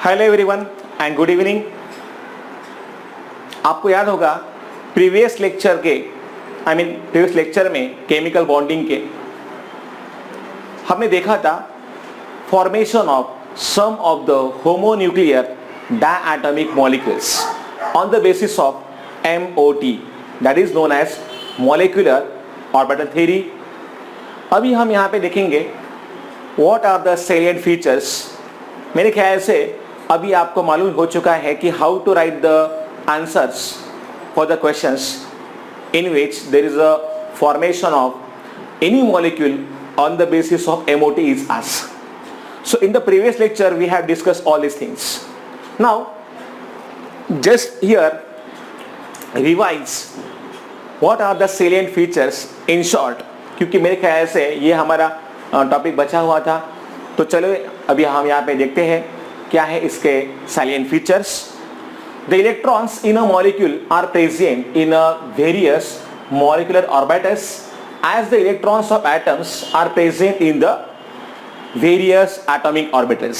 Hello everyone and good evening. आपको याद होगा प्रीवियस लेक्चर में केमिकल बॉन्डिंग के हमने देखा था formation of some of the homonuclear diatomic molecules on the basis of MOT, that is known as molecular orbital theory. अभी हम यहाँ पे देखेंगे what are the salient features. मेरे ख्याल से अभी आपको मालूम हो चुका है कि how to write the answers for the questions in which there is a formation of any molecule on the basis of MOT is asked. So in the previous lecture we have discussed all these things. Now just here revise what are the salient features in short, क्योंकि मेरे ख्याल से ये हमारा topic बचा हुआ था। तो चलो अभी हम यहाँ पे देखते हैं क्या है इसके salient features. The electrons in a molecule are present in a various molecular orbitals as the electrons of atoms are present in the various atomic orbitals.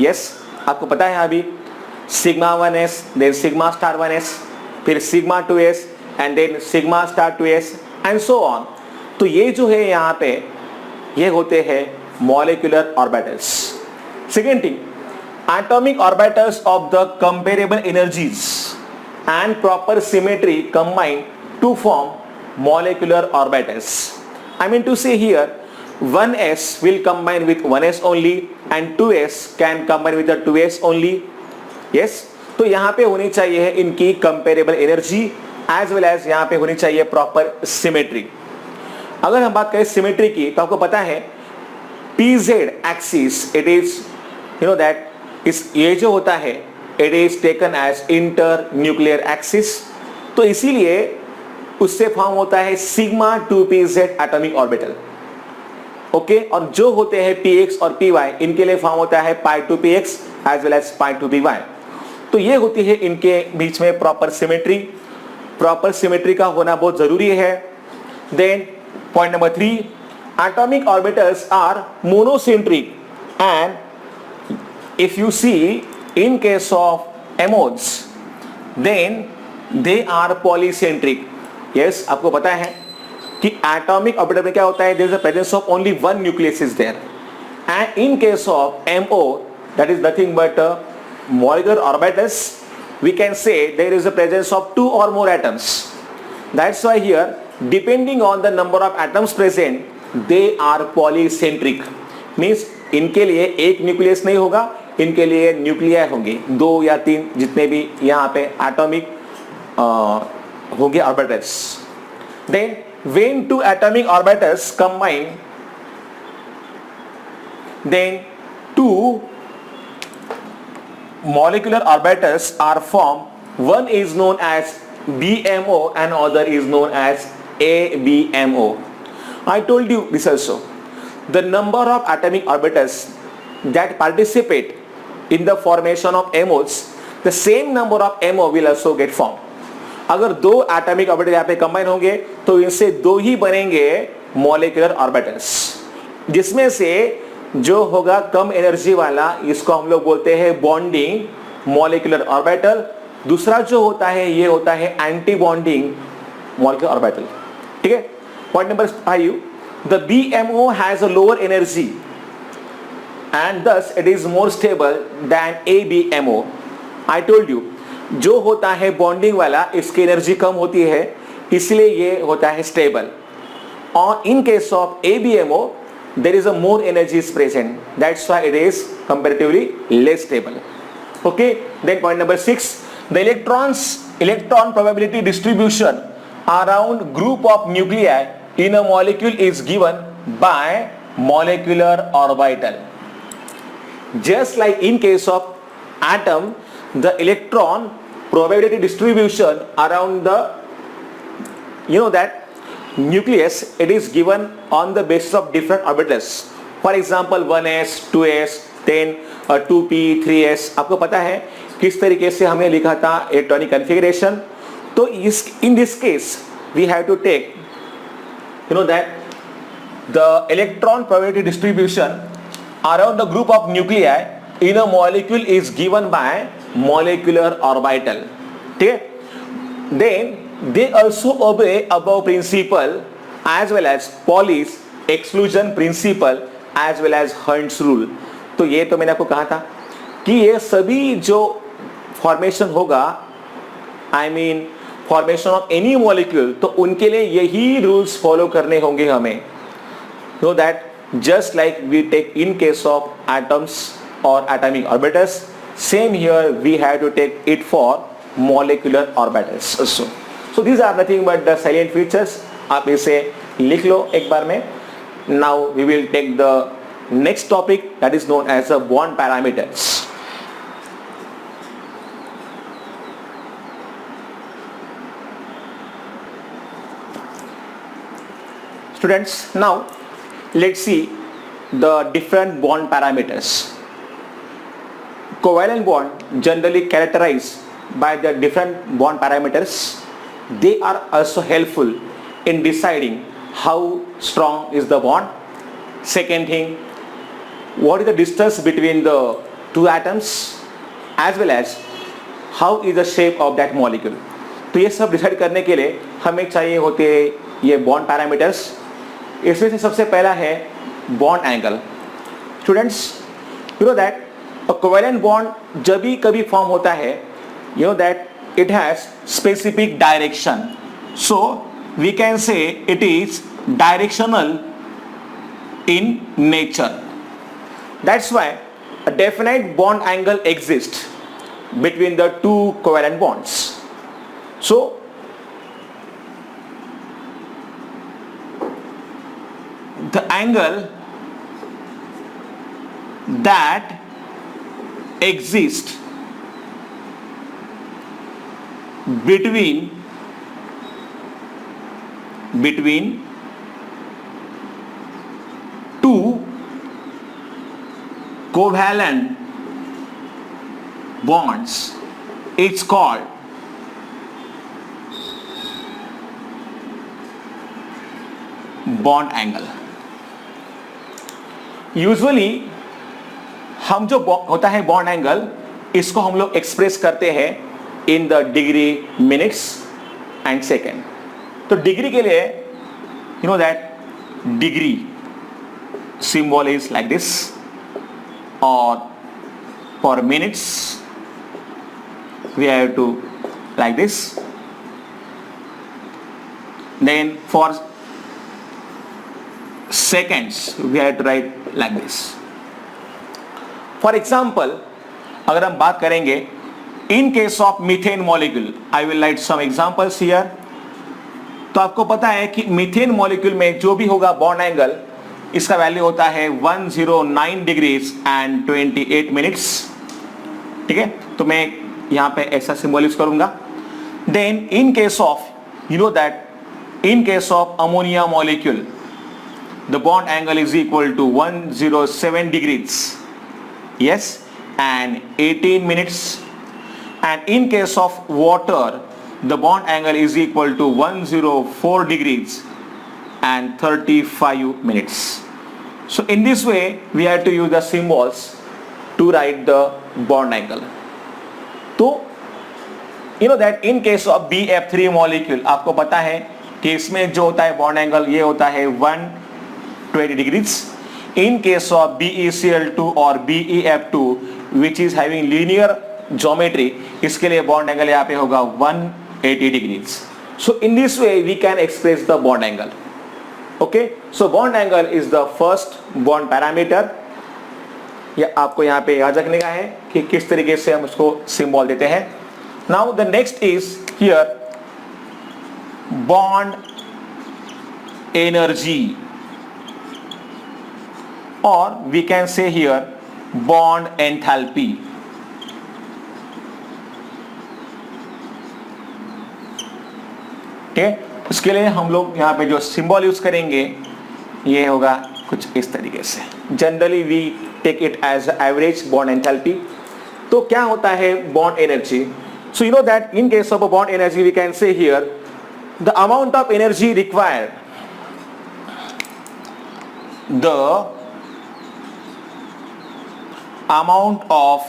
Yes, आपको पता है अभी sigma 1s, then sigma star 1s, फिर sigma 2s and then sigma star 2s and so on. तो ये जो है यहाँ पे ये होते हैं molecular orbitals. Second thing, atomic orbitals of the comparable energies and proper symmetry combine to form molecular orbitals. I mean to say here 1s will combine with 1s only and 2s can combine with the 2s only. Yes, तो यहाँ पे होनी चाहिए है इनकी comparable energy as well as यहाँ पे होनी चाहिए proper symmetry. अगर हम बात करें symmetry की तो आपको पता है PZ axis it is that ये जो होता है it is taken as internuclear axis. तो इसीलिए उससे फॉर्म होता है sigma 2pz atomic orbital. Okay, और जो होते हैं px और py इनके लिए फॉर्म होता है pi 2px as well as pi 2py। तो ये होती है इनके बीच में प्रॉपर सिमेट्री। प्रॉपर सिमेट्री का होना बहुत जरूरी है। Then point number 3, atomic orbitals are monocentric and if you see in case of MOs then they are polycentric. Yes, आपको पता है कि एटॉमिक ऑर्बिटल में क्या होता है, there is a presence of only one nucleus is there and in case of MO that is nothing but molecular orbitals we can say there is a presence of 2 or more atoms. That's why here depending on the number of atoms present they are polycentric. Means इनके लिए एक nucleus नहीं होगा, इनके लिए nuclei होंगे 2 या 3 जितने भी यहाँ पे एटॉमिक होंगे orbitals. Then when 2 atomic orbitals combine then 2 molecular orbitals are formed. One is known as BMO and other is known as ABMO. I told you this also. The number of atomic orbitals that participate in the formation of MOs, the same number of MO will also get formed. अगर 2 atomic orbital यहाँ पे combine होंगे तो इनसे 2 ही बनेंगे molecular orbitals, जिसमें से जो होगा कम एनर्जी वाला इसको हम लोग बोलते हैं बॉन्डिंग मॉलिक्यूलर ऑर्बिटल। दूसरा जो होता है ये होता है एंटी बॉन्डिंग मॉलिक्यूलर ऑर्बिटल। ठीक है, point number 5, the BMO has a lower energy and thus it is more stable than ABMO. I told you जो होता है बॉन्डिंग वाला इसकी एनर्जी कम होती है इसलिए ये होता है स्टेबल। और in case of ABMO there is a more energy is present, that's why it is comparatively less stable. Okay, then point number 6, the electron probability distribution around group of nuclei in a molecule is given by molecular orbital. Just like in case of atom, the electron probability distribution around the that nucleus, it is given on the basis of different orbitals. For example 1s, 2s, then 2p, 3s. आपको पता है किस तरीके से हमने लिखा था electronic configuration. तो in this case we have to take that the electron probability distribution around the group of nuclei in a molecule is given by molecular orbital. ठीक है? Then they also obey above principle as well as Pauli's exclusion principle as well as Hund's rule. तो ये तो मैंने आपको कहा था कि ये सभी जो फॉर्मेशन होगा, I mean formation of any molecule, तो उनके लिए यही रूल्स फॉलो करने होंगे हमें. Know that just like we take in case of atoms or atomic orbitals, same here we have to take it for molecular orbitals also. So these are nothing but the salient features. आप इसे लिख लो एक बार में. Now we will take the next topic, that is known as the bond parameters. Students, now let's see the different bond parameters. Covalent bond generally characterized by the different bond parameters. They are also helpful in deciding how strong is the bond. Second thing, what is the distance between the two atoms as well as how is the shape of that molecule. तो ये सब decide करने के लिए हमें चाहिए होते हैं ये बॉन्ड पैरामीटर्स. इसमें से सबसे पहला है bond angle. Students, you know that a covalent bond जब भी कभी फॉर्म होता है, you know that it has specific direction. So we can say it is directional in nature. That's why a definite bond angle exists between the two covalent bonds. So the angle that exists between two covalent bonds, it's called bond angle. Usually हम जो होता है bond angle, इसको हम लोग express करते हैं in the degree, minutes and second. तो डिग्री के लिए you know that degree symbol is like this, or for minutes we have to like this. Then for seconds we have to write like this. For example, अगर हम बात करेंगे in case of methane molecule, I will write some examples here. तो आपको पता है कि methane molecule में जो भी होगा बॉन्ड एंगल, इसका वैल्यू होता है 109 डिग्रीज एंड 28 मिनट्स. ठीक है, तो मैं यहां पे ऐसा सिंबल यूज करूंगा. Then in case of you know that in case of ammonia molecule the bond angle is equal to 107 degrees, yes, and 18 minutes. And in case of water the bond angle is equal to 104 degrees and 35 minutes. So in this way we have to use the symbols to write the bond angle. तो you know that in case of BF3 molecule, आपको पता है कि इसमें जो होता है bond angle ये होता है 120 degrees. In case of BeCl2 और BeF2 which is having linear geometry, इसके लिए बॉन्ड एंगल यहाँ पे होगा 180 degrees. So in this way we can express the bond angle. Okay, so bond angle is the first bond parameter. ये आपको यहाँ पे याद रखने का है कि किस तरीके से हम उसको सिंबल देते हैं. Now the next is here bond energy, or we can say here bond enthalpy. ठीक है, उसके लिए हम लोग यहाँ पे जो सिंबल यूज करेंगे ये होगा कुछ इस तरीके से. Generally we take it as average bond enthalpy. तो क्या होता है bond energy? So you know that in case of a bond energy we can say here the amount of energy required, the amount of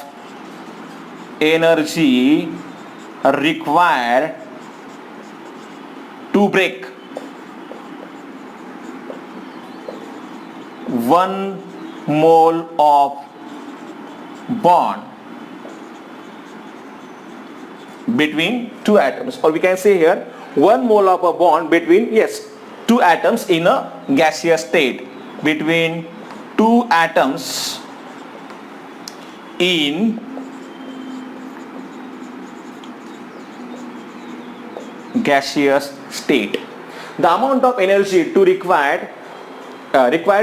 energy required to break 1 mole of bond between two atoms, or we can say here 1 mole of a bond between, yes, two atoms in a gaseous state, between two atoms in gaseous state. The amount of energy to required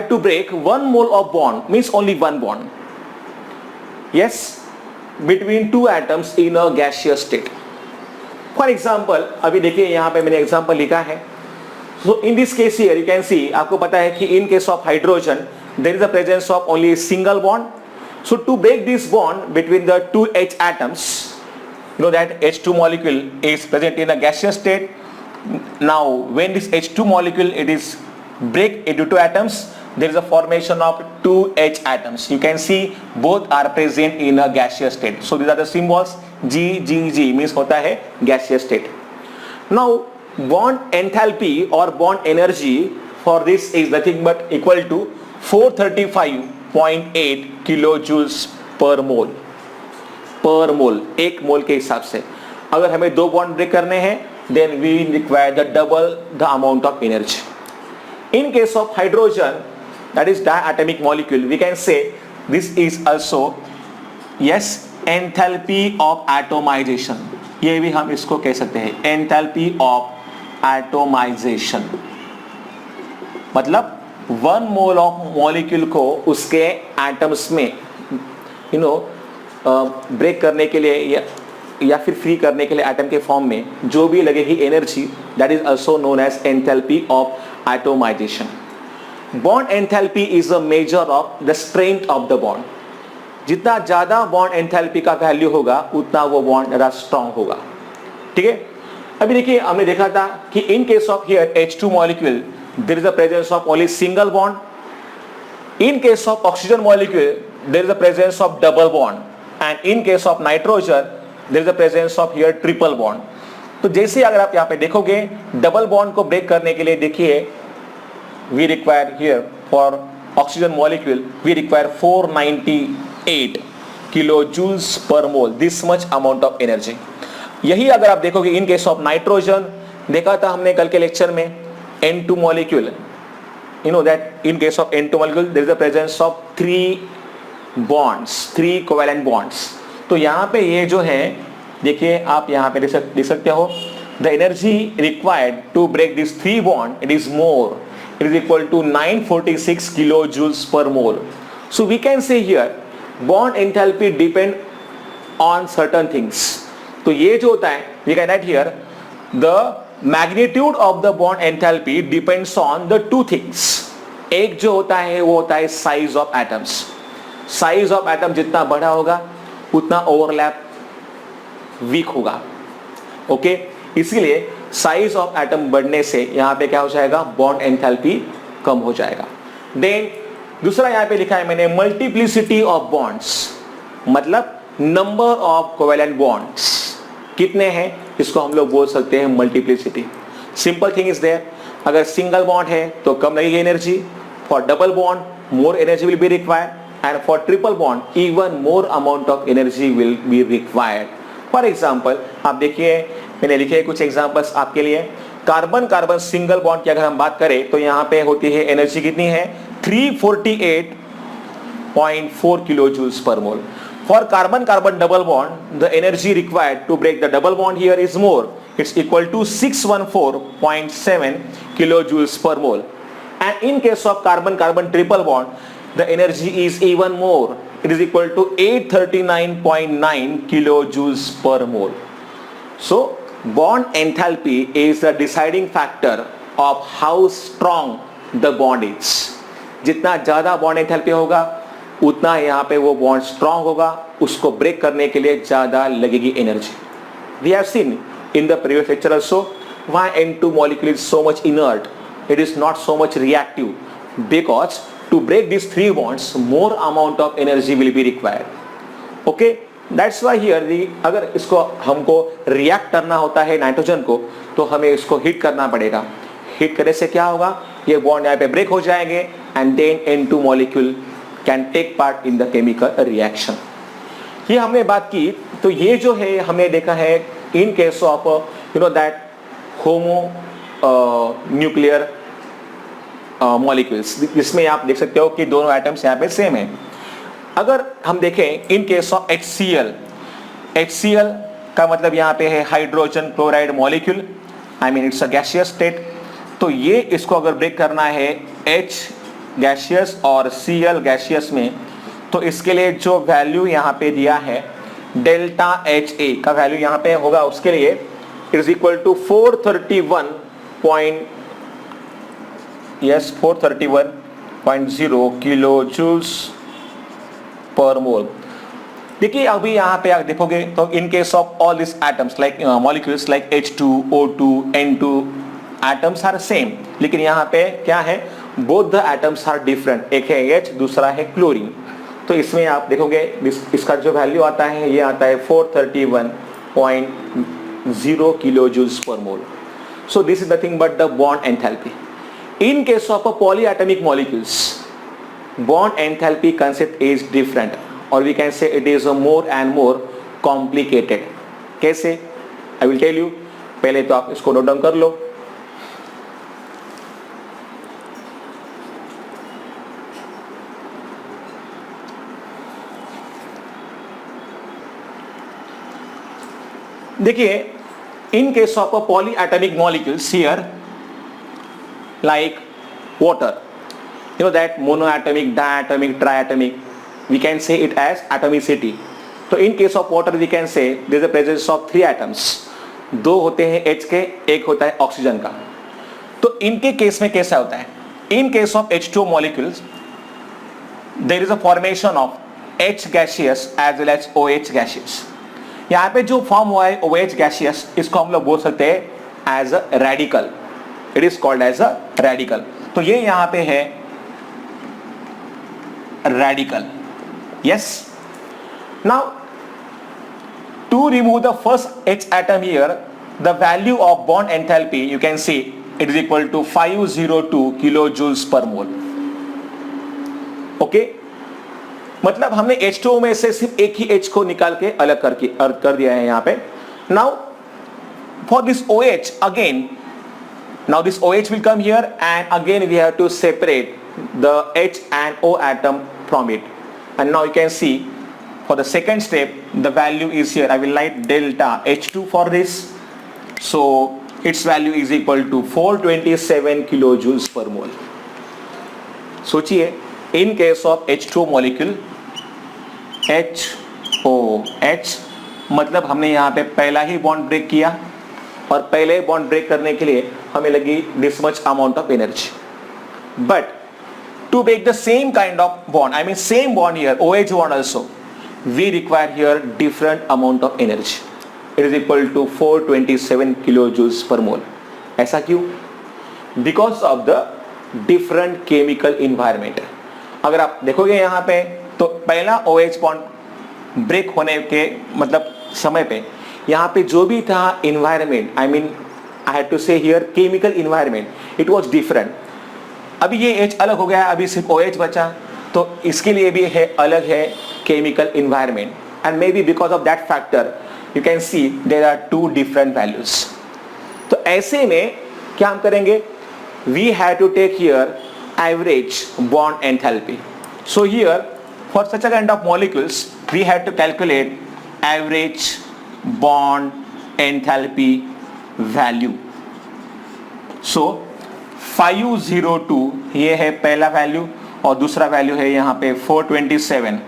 to break 1 mole of bond means only one bond, yes, between two atoms in a gaseous state. For example, अभी देखिए यहाँ पे मैंने example लिखा है. So in this case here you can see, आपको पता है कि in case of hydrogen there is a presence of only a single bond. So to break this bond between the two H atoms, you know that H2 molecule is present in a gaseous state. Now when this H2 molecule it is break into two atoms, there is a formation of two H atoms. You can see both are present in a gaseous state. So these are the symbols. G, G, G means होता है gaseous state. Now bond enthalpy or bond energy for this is nothing but equal to 435.8 kilojoules per mole. पर मोल, एक मोल के हिसाब से. अगर हमें दो बॉन्ड ब्रेक करने हैं then we require the double the amount of energy. In case of hydrogen, that is diatomic molecule, we can say this is also, yes, enthalpy of atomization. ये भी हम इसको कह सकते हैं enthalpy of atomization. मतलब 1 mole of molecule को उसके atoms में ब्रेक करने के लिए या फिर फ्री करने के लिए एटम के फॉर्म में जो भी लगेगी energy, that is also known as enthalpy of atomisation. Bond enthalpy is a measure of the strength of the bond. जितना ज्यादा बॉन्ड एंथैल्पी का वैल्यू होगा उतना वो बॉन्ड ज्यादा स्ट्रांग होगा. ठीक है, अभी देखिए हमने देखा था कि in case of here H2 molecule there is a presence of only single bond. In case of oxygen molecule there is a presence of double bond. And in case of nitrogen there is a presence of here triple bond. तो जैसे अगर आप यहाँ पे देखोगे double bond को break करने के लिए देखिए we require here for oxygen molecule we require 498 kilojoules per mole, this much amount of energy. यही अगर आप देखोगे in case of nitrogen, देखा था हमने कल के लेक्चर में N2 molecule, you know that in case of N2 molecule there is a presence of 3 covalent bonds. तो यहाँ पे ये जो है देखिए आप यहाँ पे देख सकते हो the energy required to break this 3 bond it is more, it is equal to 946 kilo joules per mole. So we can say here bond enthalpy depend on certain things. तो ये जो होता है we can write here the magnitude of the bond enthalpy depends on the two things. एक जो होता है वो होता है size of atoms. Size of atom जितना बड़ा होगा उतना ओवरलैप वीक होगा. ओके, इसीलिए साइज ऑफ एटम बढ़ने से यहां पे क्या हो जाएगा, बॉन्ड एंथैल्पी कम हो जाएगा. देन दूसरा यहां पे लिखा है मैंने मल्टीप्लिसिटी ऑफ बॉन्ड्स, मतलब नंबर ऑफ कोवैलेंट बॉन्ड्स कितने हैं इसको हम लोग बोल सकते हैं multiplicity. Simple thing is there, अगर सिंगल बॉन्ड है तो कम लगेगी energy. For double bond more energy will be required. And for triple bond even more amount of energy will be required. For example, आप देखिए मैंने लिखे कुछ एग्जांपल्स आपके लिए. कार्बन कार्बन सिंगल बॉन्ड की अगर हम बात करें तो यहाँ पे होती है एनर्जी कितनी है 348.4 kilo joules per mole. For carbon carbon double bond the energy required to break the double bond here is more, it's equal to 614.7 kilojoules per mole. And in case of carbon carbon triple bond the energy is even more, it is equal to 839.9 kilojoules per mole. So bond enthalpy is the deciding factor of how strong the bond is. जितना ज़्यादा bond enthalpy होगा उतना यहाँ पे वो bond strong होगा, उसको break करने के लिए ज़्यादा लगेगी energy. We have seen in the previous lecture also why N2 molecule is so much inert, it is not so much reactive, because to break these three bonds, more amount of energy will be required. Okay, that's why here अगर इसको हमको react करना होता है nitrogen को, तो हमें इसको हीट करना पड़ेगा. हीट करने से क्या होगा, ये बॉन्ड यहाँ पे ब्रेक हो जाएंगे and then N2 molecule can take part in the chemical reaction. ये हमने बात की. तो ये जो है हमने देखा है इन case of that homo nuclear molecules, जिसमें आप देख सकते हो कि दोनों एटम्स यहाँ पे सेम है. अगर हम देखें इन केस ऑफ HCl, HCl का मतलब यहाँ पे है hydrogen chloride molecule, I mean it's a gaseous state. तो ये इसको अगर ब्रेक करना है H गैसियस और Cl गैसियस में, तो इसके लिए जो वैल्यू यहाँ पे दिया है डेल्टा HA का वैल्यू यहाँ पे होगा, उसके लिए it is equal to 431.0 kilo joules per mole. देखिए अभी यहाँ पे आप देखोगे तो in case of all this atoms like molecules like H2, O2, N2 atoms are same, लेकिन यहाँ पे क्या है, both the atoms are different. एक है H, दूसरा है क्लोरीन. तो इसमें आप देखोगे इसका जो वैल्यू आता है ये आता है 431.0 kilo joules per mole. So this is nothing but the bond enthalpy. In case of a polyatomic molecules, bond enthalpy concept is different, or we can say it is a more and more complicated. कैसे? I will tell you. पहले तो आप इसको note down कर लो. देखिए in case of a polyatomic molecules here like water, you know that monoatomic, diatomic, triatomic, we can say it as atomicity. तो in case of water we can say there is a presence of 3 atoms. 2 होते हैं H के, एक होता है oxygen का. तो इनके केस में कैसा होता है, in case of H2 molecules there is a formation of H gaseous as well as OH gaseous. यहाँ पे जो फॉर्म हुआ है OH gaseous, इसको हम लोग बोल सकते हैं as a radical. It is called as a radical. तो ये यहाँ पे है radical. Yes. Now to remove the first H atom here, the value of bond enthalpy you can see it is equal to 502 kilojoules per mole. Okay, मतलब हमने H2O में से सिर्फ एक ही H को निकाल के अलग कर दिया है यहाँ पे. Now for this OH again, now this OH will come here and again we have to separate the H and O atom from it. And now you can see for the second step the value is here. I will write delta H2 for this. So its value is equal to 427 kilojoules per mole. सोचिए in case of H2O molecule HOH, मतलब हमने यहाँ पे पहला ही bond break किया और पहले bond break करने के लिए हमें लगी this much amount of energy. But to make the same kind of bond, I mean same bond here, OH bond also, we require here different amount of energy. It is equal to 427 kilojoules per mole. ऐसा क्यों? Because of the different chemical environment. अगर आप देखोगे यहाँ पे तो पहला OH bond break होने के मतलब समय पे यहाँ पे जो भी था environment, I mean I had to say here chemical environment, it was different. अभी ये H अलग हो गया, अभी सिर्फ OH बचा, तो इसके लिए भी है अलग है chemical environment. And maybe because of that factor you can see there are 2 different values. तो ऐसे में क्या हम करेंगे, we have to take here average bond enthalpy. So here for such a kind of molecules we have to calculate average bond enthalpy value. So 502 ये है पहला value और दूसरा वैल्यू है यहाँ पे 427,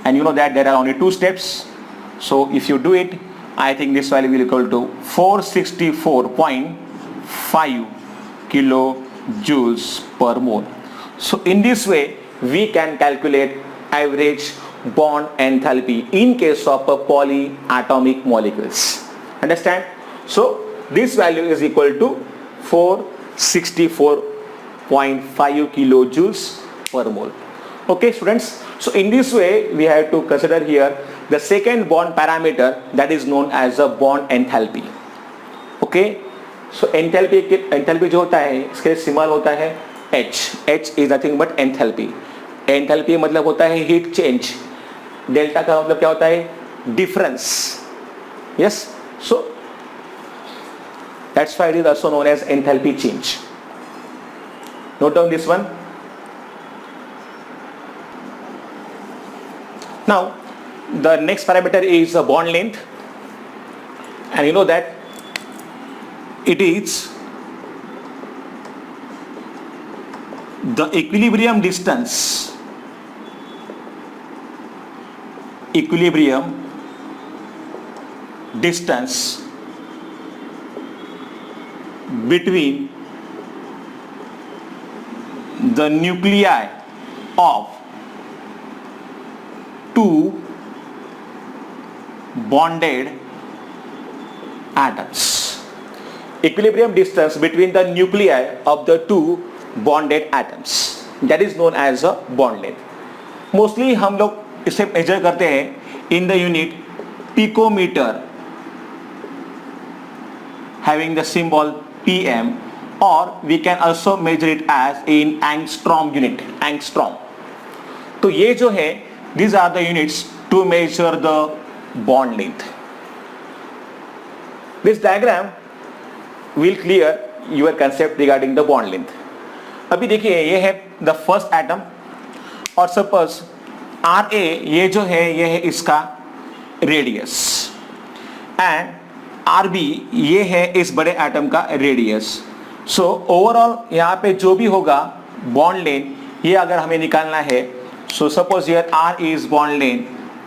and you know that there are only 2 steps. So if you do it, I think this value will equal to 464.5 kilojoules per mole. So in this way we can calculate average bond enthalpy in case of a polyatomic molecules. Understand? So this value is equal to 464.5 kilojoules per mole. Okay students, so in this way we have to consider here the second bond parameter, that is known as the bond enthalpy. Okay, so enthalpy जो होता है इसके symbol होता है H. H is nothing but enthalpy. Enthalpy मतलब होता है heat change. Delta का मतलब क्या होता है? Difference. Yes, so that's why it is also known as enthalpy change. Note down this one. Now the next parameter is bond length, and you know that it is the equilibrium distance between the nuclei of two bonded atoms. Equilibrium distance between the nuclei of the two bonded atoms, that is known as a bond length. Mostly हम लोग इसे major करते हैं in the unit picometer, having the symbol pm, or we can also measure it as in angstrom unit, angstrom. तो ये जो है, these are the units to measure the bond length. This diagram will clear your concept regarding the bond length. अभी देखिए ये है the first atom, और suppose RA ये जो है ये है इसका रेडियस, एंड RB ये है इस बड़े एटम का रेडियस. सो ओवरऑल यहाँ पे जो भी होगा बॉन्ड लेंथ ये अगर हमें निकालना है, so suppose here R is bond length,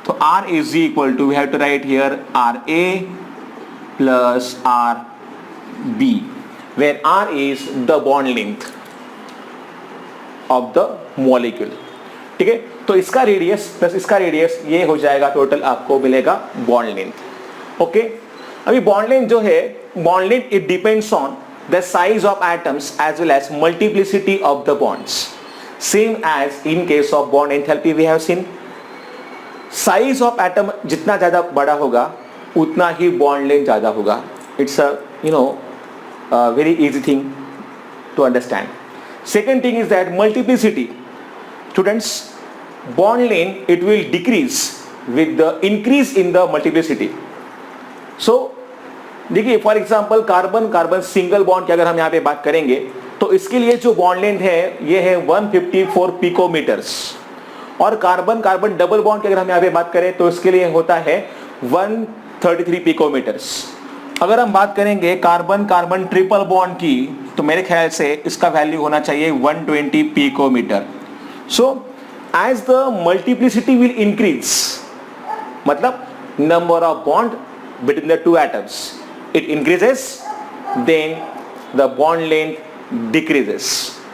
तो R is equal to, we have to write here RA plus RB, where R is the bond length of the molecule. ठीक है, तो इसका रेडियस प्लस इसका रेडियस ये हो जाएगा, total आपको मिलेगा बॉन्ड लेंथ. ओके, अभी बॉन्ड लेंथ जो है, bond length it depends on the size of atoms as well as multiplicity of the bonds, same as in case of bond enthalpy we have seen. Size of atom जितना ज्यादा बड़ा होगा उतना ही bond length ज्यादा होगा. It's a very easy thing to understand. Second thing is that multiplicity. Students, bond length it will decrease with the increase in the multiplicity. So देखिए for example carbon carbon single bond की अगर हम यहाँ पे बात करेंगे तो इसके लिए जो बॉन्ड लेंथ है ये है 154 पिकोमीटर्स, और कार्बन कार्बन डबल बॉन्ड की अगर हम यहाँ पे बात करें तो इसके लिए होता है 133 पिकोमीटर्स. अगर हम बात करेंगे कार्बन कार्बन ट्रिपल बॉन्ड की तो मेरे ख्याल से इसका वैल्यू होना चाहिए 120 picometre. So as the multiplicity will increase, मतलब number of bond between the two atoms it increases, then the bond length decreases.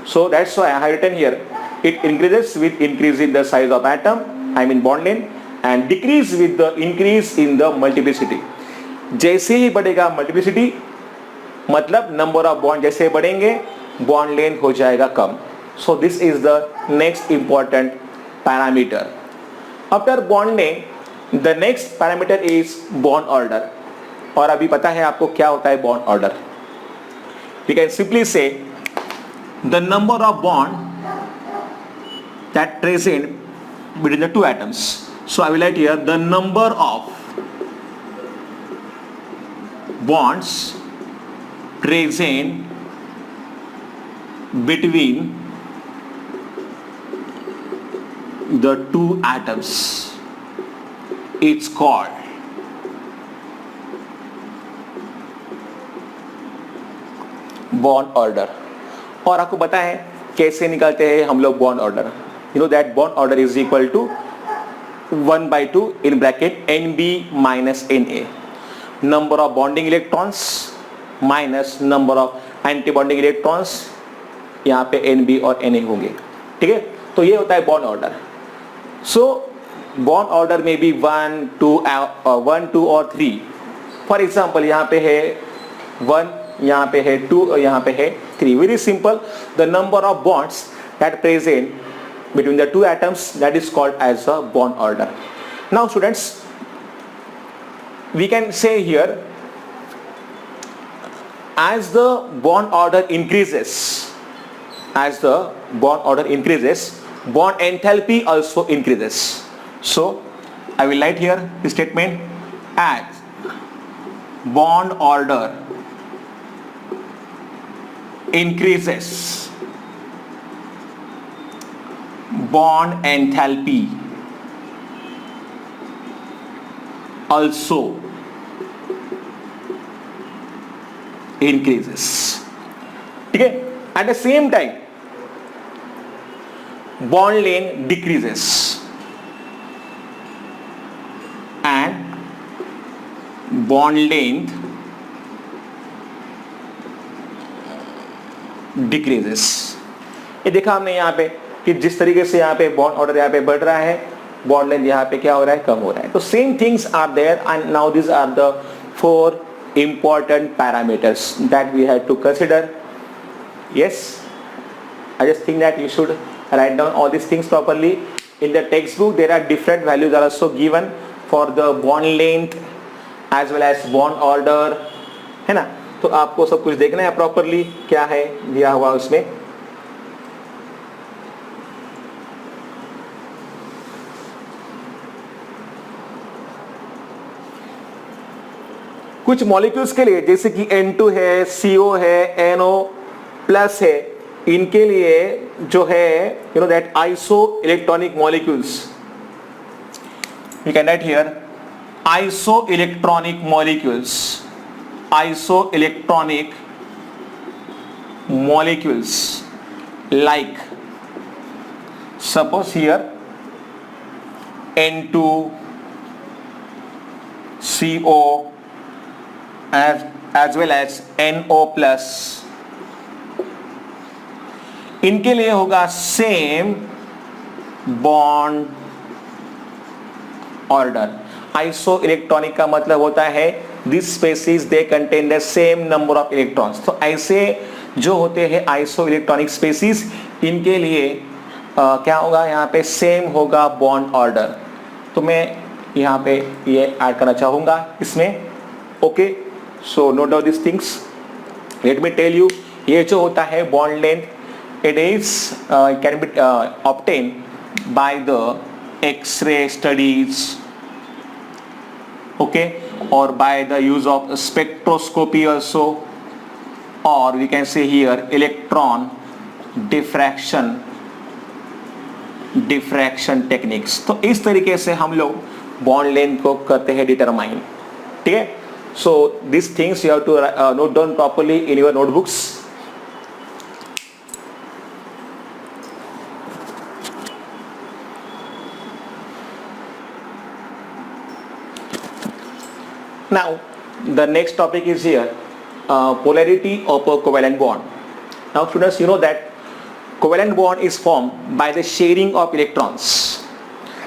So that's why I have written here it increases with increase in the size of atom, I mean bond length, and decrease with the increase in the multiplicity. जैसे ही बढ़ेगा multiplicity मतलब number of bond जैसे बढ़ेंगे bond length हो जाएगा कम. So this is the next important parameter. After bond length, the next parameter is bond order. और अभी पता है आपको क्या होता है bond order. We can simply say the number of bond that present between the two atoms. So I will write here the number of bonds present between the two atoms, it's called bond order. और आपको पता है कैसे निकालते हैं हम लोग bond order. You know that bond order is equal to 1/2 in bracket NB minus NA, number of bonding electrons minus number of anti-bonding electrons, यहाँ पे NB और NA होंगे. ठीक है, तो ये होता है bond order. So bond order may be 1, 2 or 3. For example यहाँ पे है 1, यहाँ पे है 2 और यहाँ पे है 3. Very simple. The number of bonds that present between the two atoms, that is called as a bond order. Now students, we can say here, as the bond order increases, bond enthalpy also increases. So I will write here the statement, as bond order increases, bond enthalpy also increases. Okay? At the same time, bond length decreases and bond length decreases. ये देखा हमने यहाँ पे कि जिस तरीके से यहाँ पे बॉन्ड ऑर्डर यहाँ पे बढ़ रहा है, बॉन्ड लेंथ यहाँ पे क्या हो रहा है, कम हो रहा है. तो same things are there and now this are the 4 important parameters that we have to consider. Yes, I just think that you should write down all these things properly. In the textbook there are different values are also given for the bond length as well as bond order, है ना. तो आपको सब कुछ देखना है properly क्या है दिया हुआ उसमें. कुछ मॉलिक्यूल्स के लिए जैसे कि N2 है, CO है, NO प्लस है, इनके लिए जो है you know that isoelectronic molecules, we can write here isoelectronic molecules, isoelectronic molecules like suppose here N2 CO as well as NO plus, इनके लिए होगा same bond order. Iso electronic का मतलब होता है this species they contain the same number of electrons. तो ऐसे जो होते हैं आइसो इलेक्ट्रॉनिक स्पेसीज, इनके लिए क्या होगा, यहाँ पे सेम होगा बॉन्ड ऑर्डर. तो मैं यहाँ पे ये ऐड करना चाहूँगा इसमें. Okay, so note down this things. Let me tell you, ये जो होता है bond length, it is can be obtained by the X-ray studies, okay, or by the use of spectroscopy also, or we can say here electron diffraction techniques. तो इस तरीके से हम लोग बॉन्ड लेंथ को करते हैं डिटरमाइन. ठीक है. So these things you have to note down properly in your notebooks. Now the next topic is here polarity of a covalent bond. Now students, you know that covalent bond is formed by the sharing of electrons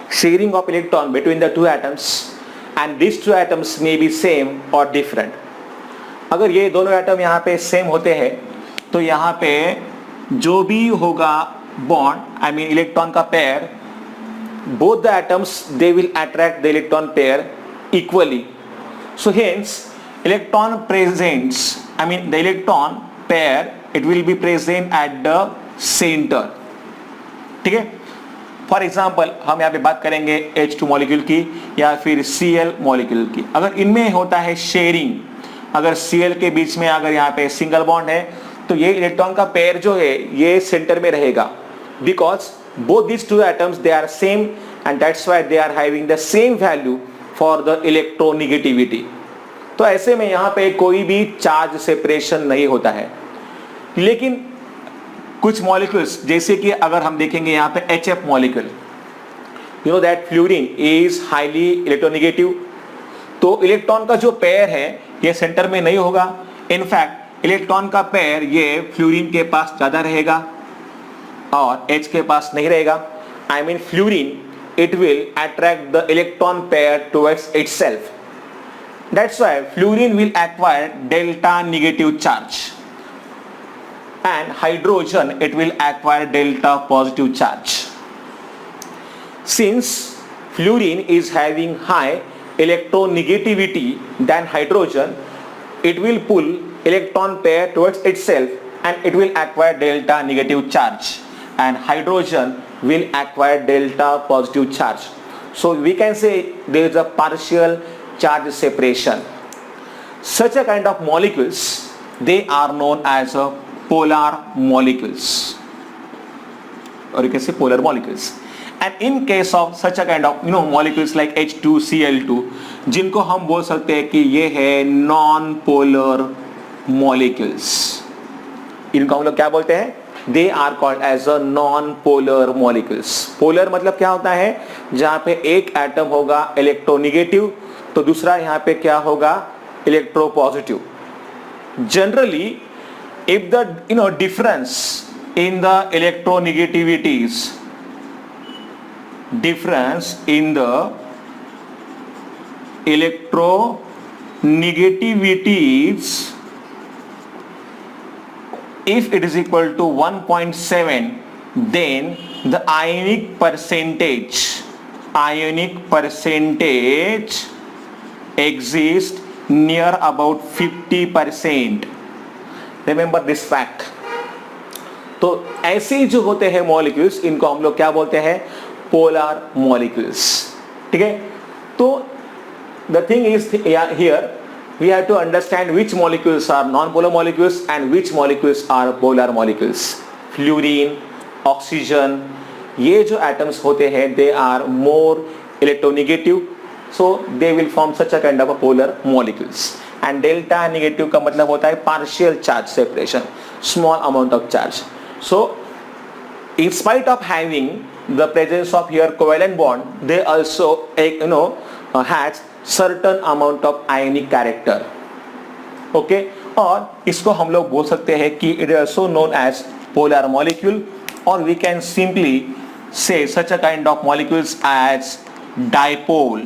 between the two atoms, and these two atoms may be same or different. अगर ये दोनों atom यहाँ पे same होते हैं तो यहाँ पे जो भी होगा बॉन्ड, आई मीन इलेक्ट्रॉन का pair, both the atoms they will attract the electron pair equally. So hence electron presents, I mean the electron pair, it will be present at the center. ठीक है. For example हम यहाँ पे बात करेंगे H2 molecule की या फिर Cl मॉलिक्यूल की. अगर इनमें होता है शेयरिंग, अगर Cl के बीच में अगर यहाँ पे सिंगल बॉन्ड है तो ये इलेक्ट्रॉन का पेयर जो है ये सेंटर में रहेगा, because both these two atoms they are same and that's why they are having the same value for the electronegativity. तो ऐसे में यहाँ पे कोई भी चार्ज सेपरेशन नहीं होता है. लेकिन कुछ मॉलिक्यूल्स जैसे कि अगर हम देखेंगे यहाँ पे HF molecule, you know that fluorine is highly electronegative. तो इलेक्ट्रॉन का जो पेयर है ये सेंटर में नहीं होगा. इनफैक्ट इलेक्ट्रॉन का पेयर ये फ्लोरीन के पास ज्यादा रहेगा और H के पास नहीं रहेगा. I mean fluorine it will attract the electron pair towards itself. That's why fluorine will acquire delta negative charge and hydrogen it will acquire delta positive charge. Since fluorine is having high electronegativity than hydrogen, it will pull electron pair towards itself and it will acquire delta negative charge, and hydrogen will acquire delta positive charge. So we can say there is a partial charge separation. Such a kind of molecules, they are known as a polar molecules, or you can say polar molecules. And in case of such a kind of molecules like H2Cl2, जिनको हम बोल सकते हैं कि ये है non polar molecules. इनको हम लोग क्या बोलते हैं? They are called as a non-polar molecules. Polar मतलब क्या होता है? जहाँ पे एक एटम होगा इलेक्ट्रोनेगेटिव तो दूसरा यहाँ पे क्या होगा? Electropositive. Generally, if the difference in the electronegativities, difference in the electronegativities, if it is equal to 1.7, then the ionic percentage exists near about 50%. Remember this fact. तो ऐसे जो होते हैं मॉलिक्यूल्स, इनको हम लोग क्या बोलते हैं? Polar molecules. ठीक है. तो the thing is here we have to understand which molecules are non-polar molecules and which molecules are polar molecules. Fluorine, oxygen, ये जो atoms होते हैं they are more electronegative, so they will form such a kind of a polar molecules. And delta negative का मतलब होता है partial charge separation, small amount of charge. So in spite of having the presence of here covalent bond, they also has certain amount of ionic character. Okay, और इसको हम लोग बोल सकते हैं कि it is also known as polar molecule, or we can simply say such a kind of molecules as dipole.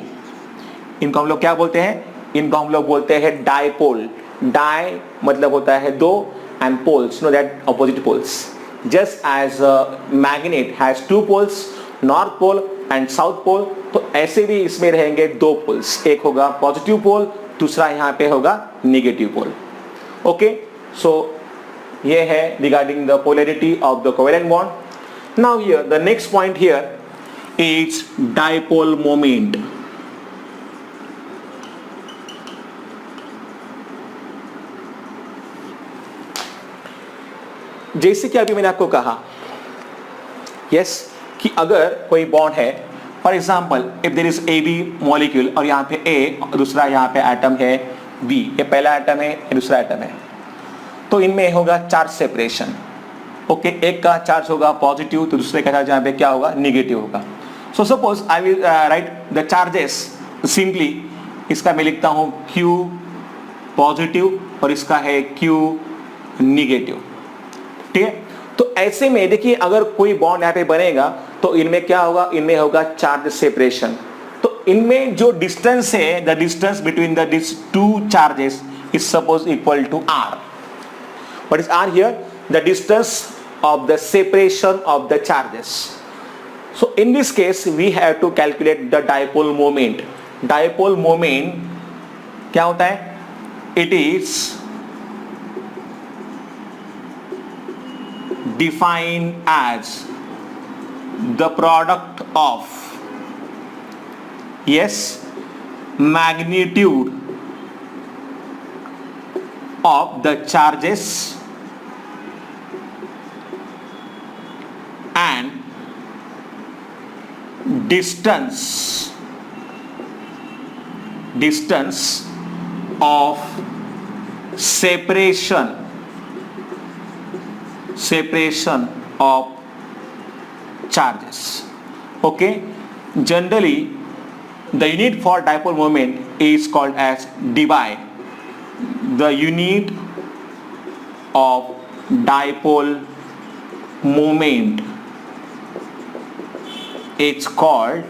इनको हम लोग क्या बोलते हैं? इनको हम लोग बोलते हैं dipole. Di मतलब होता है दो, and poles, that opposite poles. Just as a magnet has two poles, north pole and south pole, तो ऐसे भी इसमें रहेंगे दो पोल्स. एक होगा पॉजिटिव पोल, दूसरा यहाँ पे होगा नेगेटिव पोल. ओके, सो ये है regarding the polarity of the covalent bond. Now here the next point here is dipole moment. जैसे कि अभी मैंने आपको कहा कि अगर कोई बॉन्ड है, for example if there is A B molecule, और यहाँ पे ए और दूसरा यहाँ पे एटम है बी, ये पहला एटम है, ये दूसरा एटम है, तो इनमें होगा चार्ज सेपरेशन. ओके, एक का चार्ज होगा पॉजिटिव तो दूसरे का चार्ज यहाँ पे क्या होगा? निगेटिव होगा. So suppose I will write the charges simply. इसका मैं लिखता हूँ Q पॉजिटिव और इसका है Q निगेटिव. ठीक है. तो ऐसे में देखिए अगर कोई बॉन्ड यहाँ पे बनेगा तो इनमें क्या होगा? इनमें होगा चार्ज सेपरेशन. तो इनमें जो डिस्टेंस है, the distance between the this two charges is suppose equal to r. What is r here? The distance of the separation of the charges. So in this case we have to calculate the dipole moment. Dipole moment क्या होता है? It is defined as the product of magnitude of the charges and distance of separation of charges. Okay, generally the unit for dipole moment is called as dBi. The unit of dipole moment is called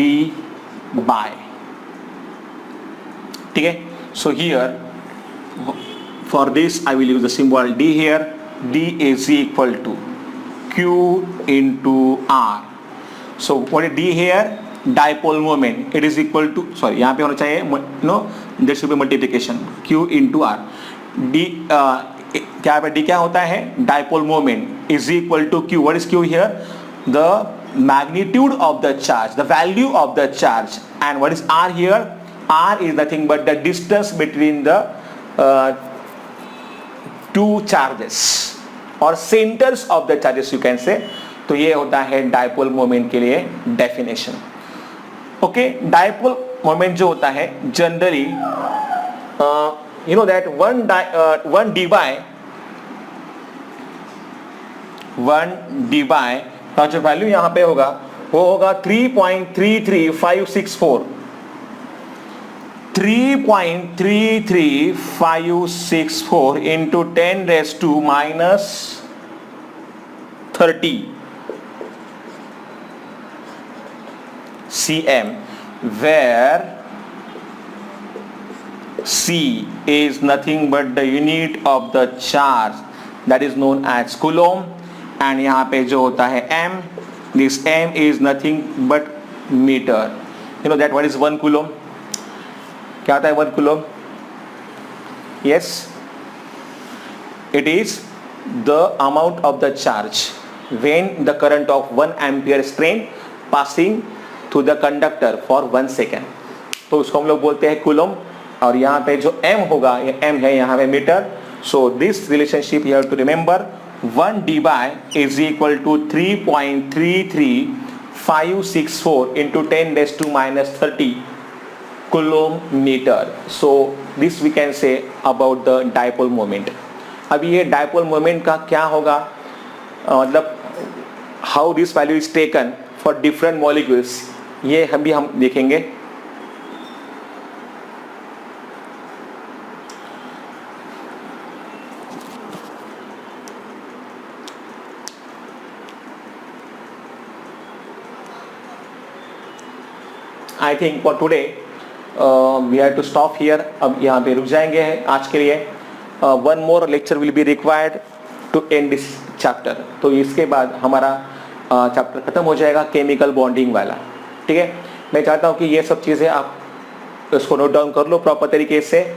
dBi. ठीक है. So here for this I will use the symbol d here. D is equal to Q into R. So what is D here? Dipole moment. It is equal to, sorry, यहाँ पे होना चाहिए no, there should be multiplication. Q into R. D क्या पे D क्या होता है? Dipole moment is equal to Q. What is Q here? The magnitude of the charge, the value of the charge. And what is R here? R is nothing but the distance between the two charges or centers of the charges you can say. तो ये होता है dipole moment के लिए definition. Okay, dipole moment जो होता है generally you know that one D by का जो वैल्यू यहां पे होगा वो होगा 3.33564. 3.33564 into 10 raised to minus 30 cm, where C is nothing but the unit of the charge that is known as coulomb. And यहाँ पे जो होता है M, this M is nothing but meter. You know that what is 1 coulomb? क्या होता है 1 coulomb? Yes, it is the amount of the charge when the current of 1 ampere strain passing through the conductor for 1 second. तो उसको हम लोग बोलते हैं coulomb. और यहाँ पे जो M होगा, ये M है यहाँ पे metre. So this relationship you have to remember. 1 d by is equal to 3.33564 into 10 raised to minus 30 coulomb meter. So this we can say about the dipole moment. अब ये dipole moment का क्या होगा, मतलब how this value is taken for different molecules, ये हम देखेंगे. I think for today we have to stop here. अब यहाँ पे रुक जाएंगे आज के लिए. One more lecture will be required to end this chapter. तो इसके बाद हमारा चैप्टर खत्म हो जाएगा केमिकल बॉन्डिंग वाला. ठीक है, मैं चाहता हूँ कि ये सब चीज़ें आप इसको नोट डाउन कर लो प्रॉपर तरीके से.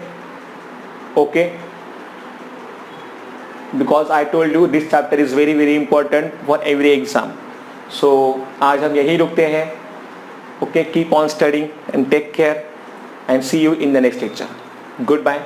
Okay, because I told you this chapter is very very important for every exam. So आज हम यही रुकते हैं. Okay, keep on studying and take care and see you in the next lecture. Goodbye.